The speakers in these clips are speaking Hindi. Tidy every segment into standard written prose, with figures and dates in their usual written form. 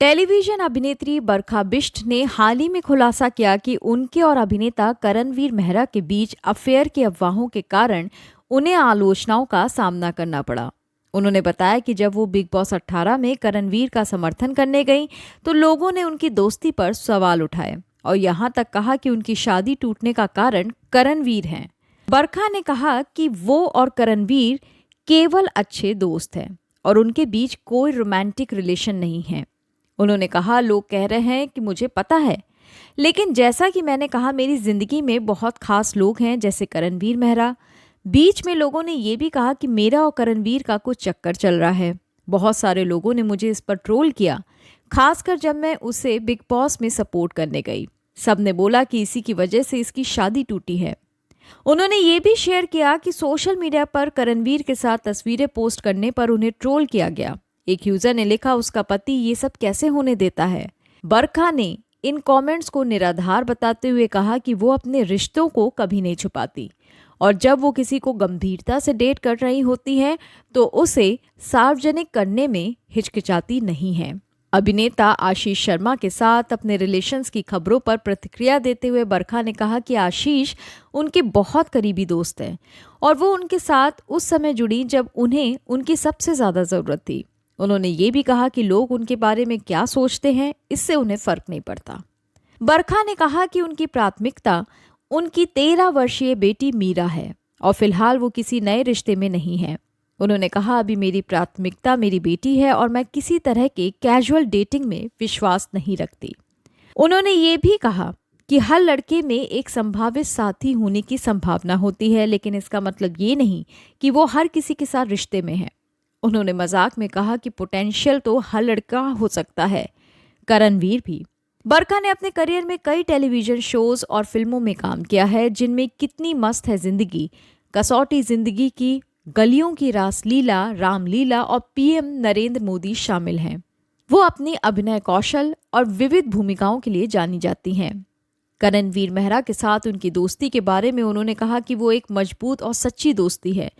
टेलीविजन अभिनेत्री बरखा बिष्ट ने हाल ही में खुलासा किया कि उनके और अभिनेता करणवीर मेहरा के बीच अफेयर की अफवाहों के कारण उन्हें आलोचनाओं का सामना करना पड़ा। उन्होंने बताया कि जब वो बिग बॉस 18 में करणवीर का समर्थन करने गईं, तो लोगों ने उनकी दोस्ती पर सवाल उठाए और यहां तक कहा कि उनकी शादी टूटने का कारण करणवीर हैं। बरखा ने कहा कि वो और करणवीर केवल अच्छे दोस्त हैं और उनके बीच कोई रोमांटिक रिलेशन नहीं है। उन्होंने कहा, लोग कह रहे हैं कि मुझे पता है, लेकिन जैसा कि मैंने कहा, मेरी जिंदगी में बहुत खास लोग हैं जैसे करणवीर मेहरा। बीच में लोगों ने ये भी कहा कि मेरा और करणवीर का कुछ चक्कर चल रहा है। बहुत सारे लोगों ने मुझे इस पर ट्रोल किया, खासकर जब मैं उसे बिग बॉस में सपोर्ट करने गई। सबने बोला कि इसी की वजह से इसकी शादी टूटी है। उन्होंने ये भी शेयर किया कि सोशल मीडिया पर करणवीर के साथ तस्वीरें पोस्ट करने पर उन्हें ट्रोल किया गया। एक यूजर ने लिखा, उसका पति ये सब कैसे होने देता है। बरखा ने इन कमेंट्स को निराधार बताते हुए कहा कि वो अपने रिश्तों को कभी नहीं छुपाती और जब वो किसी को गंभीरता से डेट कर रही होती हैं तो उसे सार्वजनिक करने में हिचकिचाती नहीं है। अभिनेता आशीष शर्मा के साथ अपने रिलेशंस की खबरों पर प्रतिक्रिया देते हुए बरखा ने कहा कि आशीष उनके बहुत करीबी दोस्त हैं और वो उनके साथ उस समय जुड़ी जब उन्हें उनकी सबसे ज़्यादा ज़रूरत थी। उन्होंने ये भी कहा कि लोग उनके बारे में क्या सोचते हैं, इससे उन्हें फर्क नहीं पड़ता। बरखा ने कहा कि उनकी प्राथमिकता उनकी 13 वर्षीय बेटी मीरा है और फिलहाल वो किसी नए रिश्ते में नहीं है। उन्होंने कहा, अभी मेरी प्राथमिकता मेरी बेटी है और मैं किसी तरह के कैजुअल डेटिंग में विश्वास नहीं रखती। उन्होंने ये भी कहा कि हर लड़के में एक संभावित साथी होने की संभावना होती है, लेकिन इसका मतलब ये नहीं कि वो हर किसी के साथ रिश्ते में है। उन्होंने मजाक में कहा कि पोटेंशियल तो हर लड़का हो सकता है, करणवीर भी। बरखा ने अपने करियर में कई टेलीविजन शोज और फिल्मों में काम किया है, जिनमें कितनी मस्त है जिंदगी, कसौटी जिंदगी की, गलियों की रासलीला, रामलीला और पीएम नरेंद्र मोदी शामिल हैं। वो अपनी अभिनय कौशल और विविध भूमिकाओं के लिए जानी जाती हैं। करणवीर मेहरा के साथ उनकी दोस्ती के बारे में उन्होंने कहा कि वो एक मजबूत और सच्ची दोस्ती है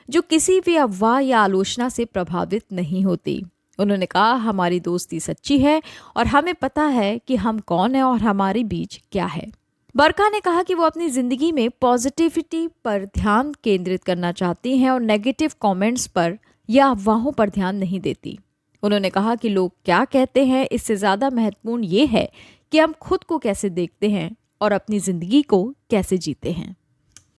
जो किसी भी अफवाह या आलोचना से प्रभावित नहीं होती। उन्होंने कहा, हमारी दोस्ती सच्ची है और हमें पता है कि हम कौन हैं और हमारे बीच क्या है। बरखा ने कहा कि वो अपनी जिंदगी में पॉजिटिविटी पर ध्यान केंद्रित करना चाहती हैं और नेगेटिव कमेंट्स पर या अफवाहों पर ध्यान नहीं देती। उन्होंने कहा कि लोग क्या कहते हैं, इससे ज़्यादा महत्वपूर्ण ये है कि हम खुद को कैसे देखते हैं और अपनी ज़िंदगी को कैसे जीते हैं।